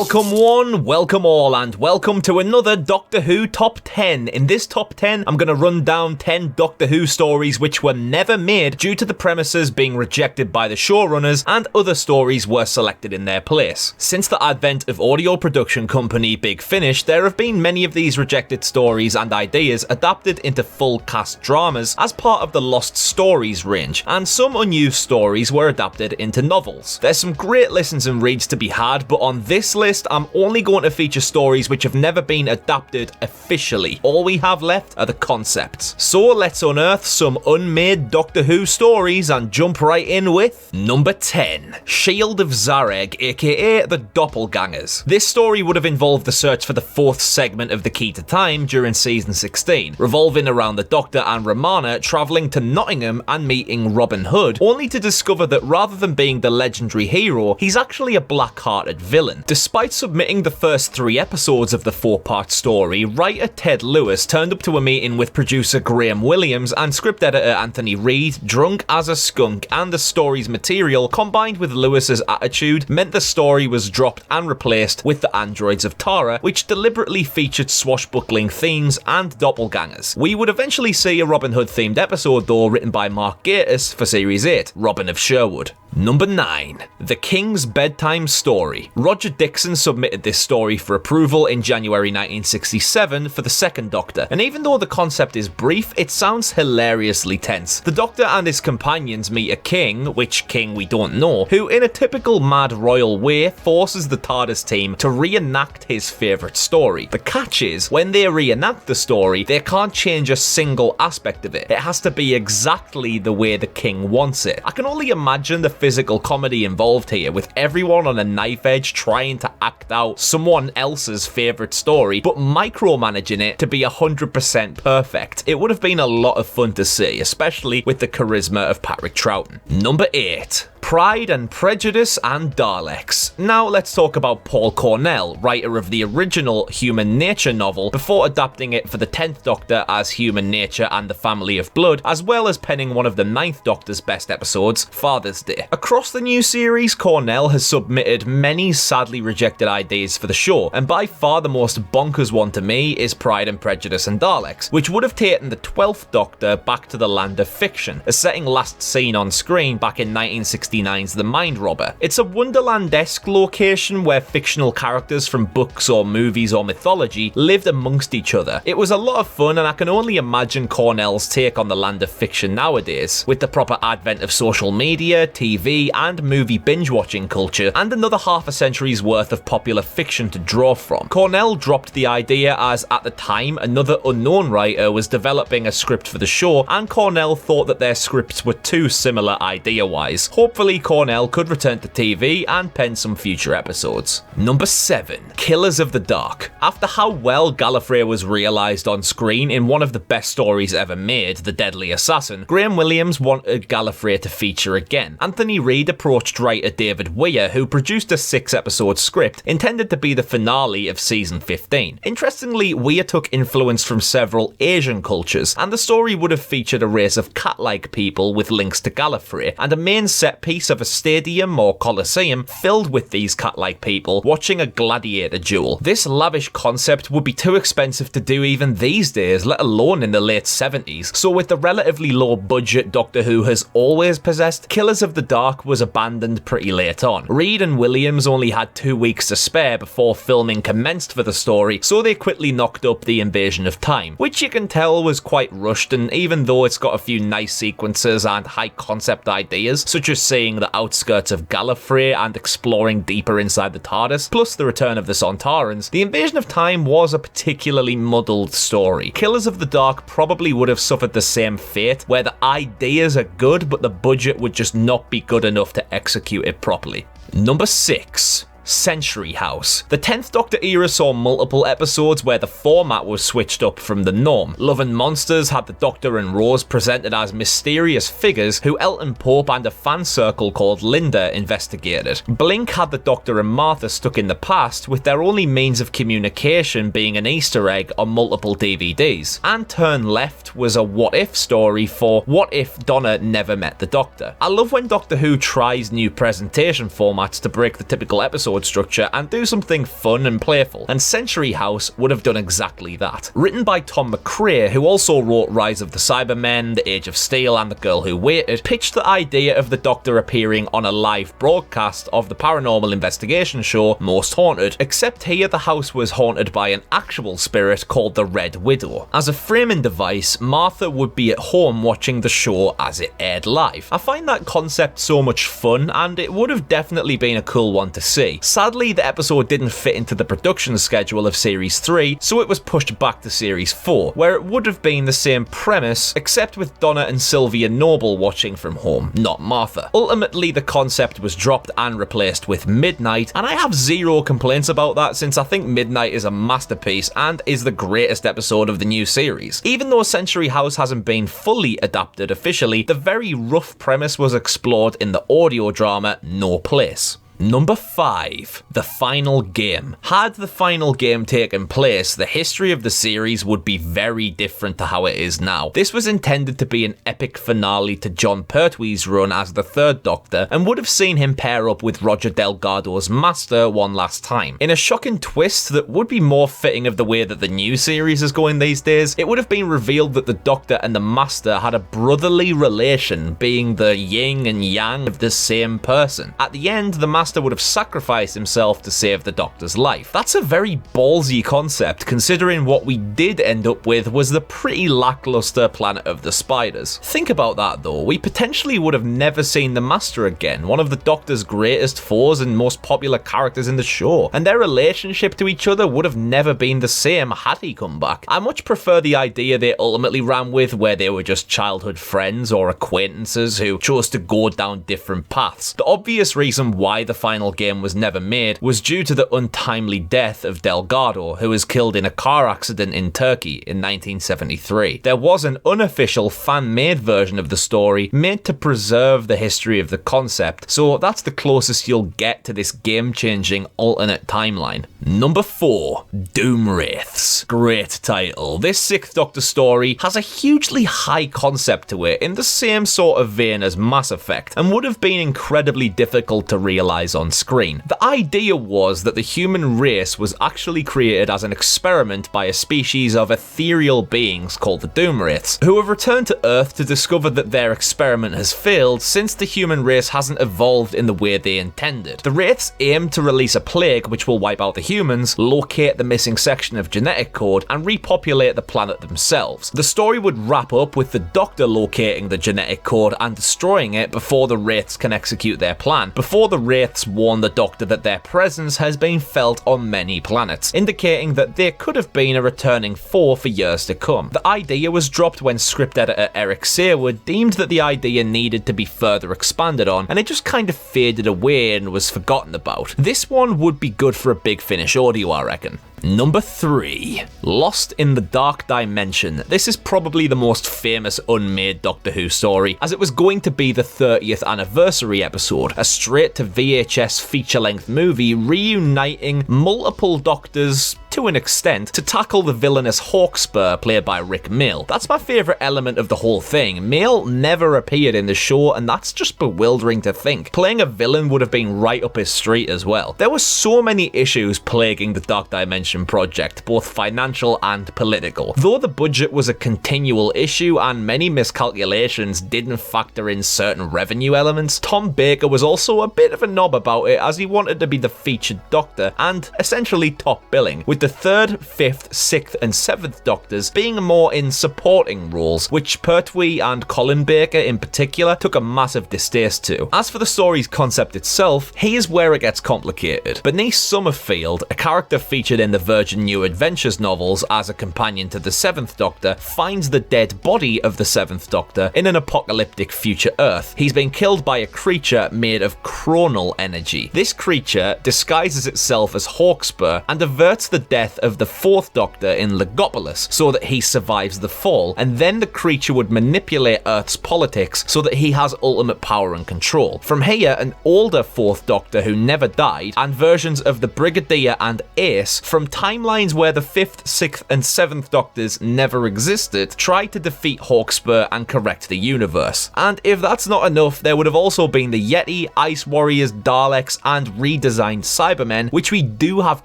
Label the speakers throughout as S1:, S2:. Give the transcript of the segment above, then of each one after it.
S1: Welcome one, welcome all, and welcome to another Doctor Who Top 10. In this Top 10, I'm going to run down 10 Doctor Who stories which were never made due to the premises being rejected by the showrunners, and other stories were selected in their place. Since the advent of audio production company Big Finish, there have been many of these rejected stories and ideas adapted into full cast dramas as part of the Lost Stories range, and some unused stories were adapted into novels. There's some great listens and reads to be had, but on this list, I'm only going to feature stories which have never been adapted officially. All we have left are the concepts. So let's unearth some unmade Doctor Who stories and jump right in with number 10. Shield of Zarag, aka the Doppelgangers. This story would have involved the search for the fourth segment of the Key to Time during season 16, revolving around the Doctor and Romana travelling to Nottingham and meeting Robin Hood, only to discover that rather than being the legendary hero, he's actually a black-hearted villain. Despite submitting the first 3 episodes of the 4-part story, writer Ted Lewis turned up to a meeting with producer Graham Williams and script editor Anthony Reid, drunk as a skunk, and the story's material, combined with Lewis's attitude, meant the story was dropped and replaced with The Androids of Tara, which deliberately featured swashbuckling themes and doppelgangers. We would eventually see a Robin Hood themed episode though, written by Mark Gatiss for Series 8, Robin of Sherwood. Number 9. The King's Bedtime Story. Roger Dixon submitted this story for approval in January 1967 for the second Doctor, and even though the concept is brief, it sounds hilariously tense. The Doctor and his companions meet a king, which king we don't know, who in a typical mad royal way forces the TARDIS team to reenact his favourite story. The catch is, when they reenact the story, they can't change a single aspect of it. It has to be exactly the way the king wants it. I can only imagine the physical comedy involved here, with everyone on a knife edge trying to act out someone else's favourite story, but micromanaging it to be 100% perfect. It would have been a lot of fun to see, especially with the charisma of Patrick Troughton. Number 8. Pride and Prejudice and Daleks. Now let's talk about Paul Cornell, writer of the original Human Nature novel, before adapting it for the 10th Doctor as Human Nature and the Family of Blood, as well as penning one of the 9th Doctor's best episodes, Father's Day. Across the new series, Cornell has submitted many sadly rejected ideas for the show, and by far the most bonkers one to me is Pride and Prejudice and Daleks, which would have taken the 12th Doctor back to the land of fiction, a setting last seen on screen back in 1969's The Mind Robber. It's a Wonderland-esque location where fictional characters from books or movies or mythology lived amongst each other. It was a lot of fun, and I can only imagine Cornell's take on the land of fiction nowadays, with the proper advent of social media, TV and movie binge-watching culture, and another half a century's worth of popular fiction to draw from. Cornell dropped the idea as, at the time, another unknown writer was developing a script for the show, and Cornell thought that their scripts were too similar idea-wise. Hopefully Cornell could return to TV and pen some future episodes. Number 7. Killers of the Dark. After how well Gallifrey was realised on screen in one of the best stories ever made, The Deadly Assassin, Graham Williams wanted Gallifrey to feature again. Anthony Reid approached writer David Weir, who produced a 6-episode script intended to be the finale of season 15. Interestingly, Weir took influence from several Asian cultures, and the story would have featured a race of cat-like people with links to Gallifrey, and a main set piece of a stadium or coliseum filled with these cat-like people watching a gladiator duel. This lavish concept would be too expensive to do even these days, let alone in the late 70s, so with the relatively low budget Doctor Who has always possessed, Killers of the Dark was abandoned pretty late on. Reid and Williams only had 2 weeks to spare before filming commenced for the story, so they quickly knocked up The Invasion of Time, which you can tell was quite rushed, and even though it's got a few nice sequences and high concept ideas, such as seeing the outskirts of Gallifrey and exploring deeper inside the TARDIS, plus the return of the Sontarans, The Invasion of Time was a particularly muddled story. Killers of the Dark probably would have suffered the same fate, where the ideas are good but the budget would just not be good enough to execute it properly. Number 6. Century House. The 10th Doctor era saw multiple episodes where the format was switched up from the norm. Love and Monsters had the Doctor and Rose presented as mysterious figures who Elton Pope and a fan circle called Linda investigated. Blink had the Doctor and Martha stuck in the past, with their only means of communication being an Easter egg on multiple DVDs. And Turn Left was a what-if story for what if Donna never met the Doctor. I love when Doctor Who tries new presentation formats to break the typical episode episode structure and do something fun and playful, and Century House would have done exactly that. Written by Tom McCrae, who also wrote Rise of the Cybermen, The Age of Steel, and The Girl Who Waited, pitched the idea of the Doctor appearing on a live broadcast of the paranormal investigation show Most Haunted, except here the house was haunted by an actual spirit called the Red Widow. As a framing device, Martha would be at home watching the show as it aired live. I find that concept so much fun, and it would have definitely been a cool one to see. Sadly, the episode didn't fit into the production schedule of Series 3, so it was pushed back to Series 4, where it would have been the same premise, except with Donna and Sylvia Noble watching from home, not Martha. Ultimately, the concept was dropped and replaced with Midnight, and I have zero complaints about that since I think Midnight is a masterpiece and is the greatest episode of the new series. Even though Century House hasn't been fully adapted officially, the very rough premise was explored in the audio drama No Place. Number 5. The Final Game. Had the final game taken place, the history of the series would be very different to how it is now. This was intended to be an epic finale to Jon Pertwee's run as the Third Doctor, and would have seen him pair up with Roger Delgado's Master one last time. In a shocking twist that would be more fitting of the way that the new series is going these days, it would have been revealed that the Doctor and the Master had a brotherly relation, being the yin and yang of the same person. At the end, the Master would have sacrificed himself to save the Doctor's life. That's a very ballsy concept, considering what we did end up with was the pretty lackluster Planet of the Spiders. Think about that though, we potentially would have never seen the Master again, one of the Doctor's greatest foes and most popular characters in the show, and their relationship to each other would have never been the same had he come back. I much prefer the idea they ultimately ran with, where they were just childhood friends or acquaintances who chose to go down different paths. The obvious reason why the final game was never made was due to the untimely death of Delgado, who was killed in a car accident in Turkey in 1973. There was an unofficial fan-made version of the story made to preserve the history of the concept, so that's the closest you'll get to this game-changing alternate timeline. Number 4. Doom Wraiths. Great title. This 6th Doctor story has a hugely high concept to it, in the same sort of vein as Mass Effect, and would have been incredibly difficult to realise on screen. The idea was that the human race was actually created as an experiment by a species of ethereal beings called the Doom Wraiths, who have returned to Earth to discover that their experiment has failed since the human race hasn't evolved in the way they intended. The Wraiths aim to release a plague which will wipe out the humans, locate the missing section of genetic code, and repopulate the planet themselves. The story would wrap up with the Doctor locating the genetic code and destroying it before the Wraiths can execute their plan, before the Wraiths warn the Doctor that their presence has been felt on many planets, indicating that they could have been a returning foe for years to come. The idea was dropped when script editor Eric Saywood deemed that the idea needed to be further expanded on, and it just kind of faded away and was forgotten about. This one would be good for a Big Finish audio, I reckon. Number 3. Lost in the Dark Dimension. This is probably the most famous unmade Doctor Who story, as it was going to be the 30th anniversary episode, a straight-to-VHS feature-length movie reuniting multiple Doctors, to an extent, to tackle the villainous Hawkspur played by Rick Mayall. That's my favourite element of the whole thing. Mayall never appeared in the show, and that's just bewildering to think. Playing a villain would have been right up his street as well. There were so many issues plaguing the Dark Dimension project, both financial and political. Though the budget was a continual issue and many miscalculations didn't factor in certain revenue elements, Tom Baker was also a bit of a knob about it, as he wanted to be the featured Doctor and essentially top billing, with the 3rd, 5th, 6th and 7th Doctors being more in supporting roles, which Pertwee and Colin Baker in particular took a massive distaste to. As for the story's concept itself, here's where it gets complicated. Bernice Summerfield, a character featured in the Virgin New Adventures novels as a companion to the 7th Doctor, finds the dead body of the 7th Doctor in an apocalyptic future Earth. He's been killed by a creature made of chronal energy. This creature disguises itself as Hawkspur and averts the death of the 4th Doctor in Legopolis so that he survives the fall, and then the creature would manipulate Earth's politics so that he has ultimate power and control. From here, an older 4th Doctor who never died, and versions of the Brigadier and Ace from timelines where the 5th, 6th, and 7th Doctors never existed try to defeat Hawkspur and correct the universe. And if that's not enough, there would have also been the Yeti, Ice Warriors, Daleks, and redesigned Cybermen, which we do have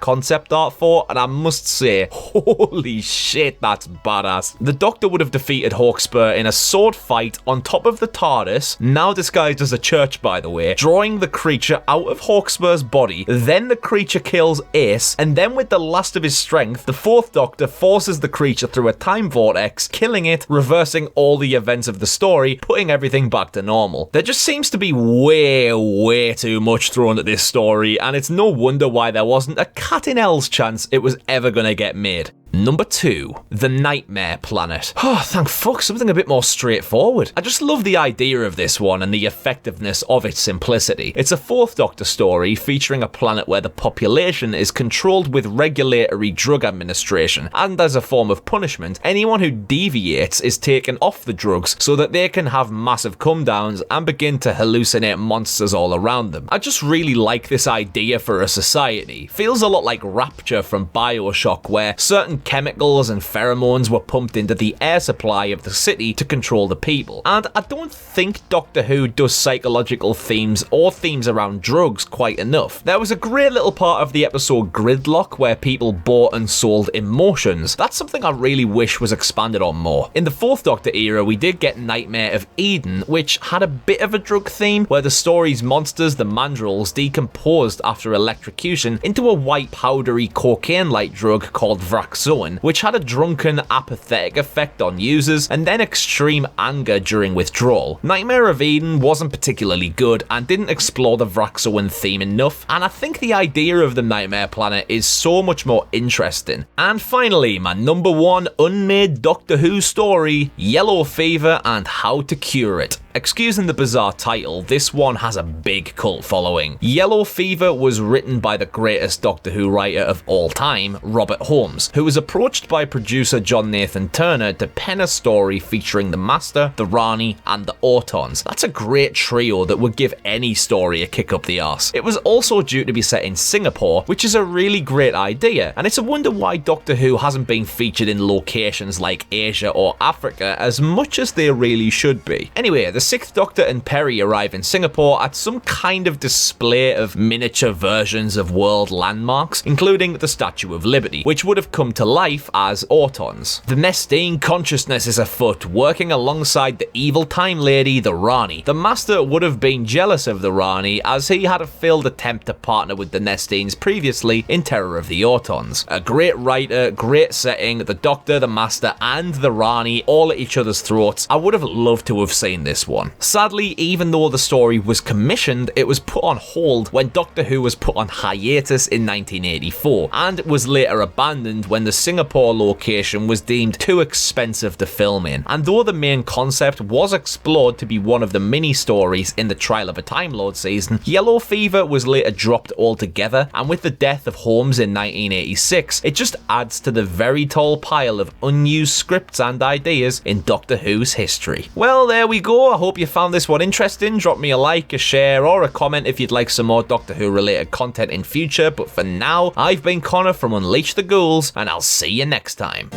S1: concept art for, and I must say, holy shit, that's badass. The Doctor would have defeated Hawkspur in a sword fight on top of the TARDIS, now disguised as a church by the way, drawing the creature out of Hawkspur's body. Then the creature kills Ace, and then with the last of his strength, the 4th Doctor forces the creature through a time vortex, killing it, reversing all the events of the story, putting everything back to normal. There just seems to be way too much thrown at this story, and it's no wonder why there wasn't a cat in hell's chance it was ever gonna get made. Number 2, The Nightmare Planet. Oh, thank fuck, something a bit more straightforward. I just love the idea of this one and the effectiveness of its simplicity. It's a 4th Doctor story featuring a planet where the population is controlled with regulatory drug administration, and as a form of punishment, anyone who deviates is taken off the drugs so that they can have massive come-downs and begin to hallucinate monsters all around them. I just really like this idea for a society. Feels a lot like Rapture from BioShock, where certain chemicals and pheromones were pumped into the air supply of the city to control the people. And I don't think Doctor Who does psychological themes or themes around drugs quite enough. There was a great little part of the episode Gridlock where people bought and sold emotions. That's something I really wish was expanded on more. In the 4th Doctor era, we did get Nightmare of Eden, which had a bit of a drug theme, where the story's monsters, the mandrills, decomposed after electrocution into a white powdery cocaine-like drug called Vraxoin, which had a drunken, apathetic effect on users, and then extreme anger during withdrawal. Nightmare of Eden wasn't particularly good and didn't explore the Vraxoin theme enough, and I think the idea of the Nightmare Planet is so much more interesting. And finally, my number 1 unmade Doctor Who story, Yellow Fever and How to Cure It. Excusing the bizarre title, this one has a big cult following. Yellow Fever was written by the greatest Doctor Who writer of all time, Robert Holmes, who was approached by producer John Nathan Turner to pen a story featuring the Master, the Rani, and the Autons. That's a great trio that would give any story a kick up the arse. It was also due to be set in Singapore, which is a really great idea, and it's a wonder why Doctor Who hasn't been featured in locations like Asia or Africa as much as they really should be. Anyway, the 6th Doctor and Perry arrive in Singapore at some kind of display of miniature versions of world landmarks, including the Statue of Liberty, which would have come to life as Autons. The Nestine consciousness is afoot, working alongside the evil time lady, the Rani. The Master would have been jealous of the Rani, as he had a failed attempt to partner with the Nestines previously in Terror of the Autons. A great writer, great setting, the Doctor, the Master, and the Rani all at each other's throats. I would have loved to have seen this one. Sadly, even though the story was commissioned, it was put on hold when Doctor Who was put on hiatus in 1984, and was later abandoned when the Singapore location was deemed too expensive to film in. And though the main concept was explored to be one of the mini-stories in the Trial of a Time Lord season, Yellow Fever was later dropped altogether, and with the death of Holmes in 1986, it just adds to the very tall pile of unused scripts and ideas in Doctor Who's history. Well, there we go. I hope you found this one interesting. Drop me a like, a share, or a comment if you'd like some more Doctor Who related content in future, but for now, I've been Connor from Unleash the Ghouls, and I'll see you next time.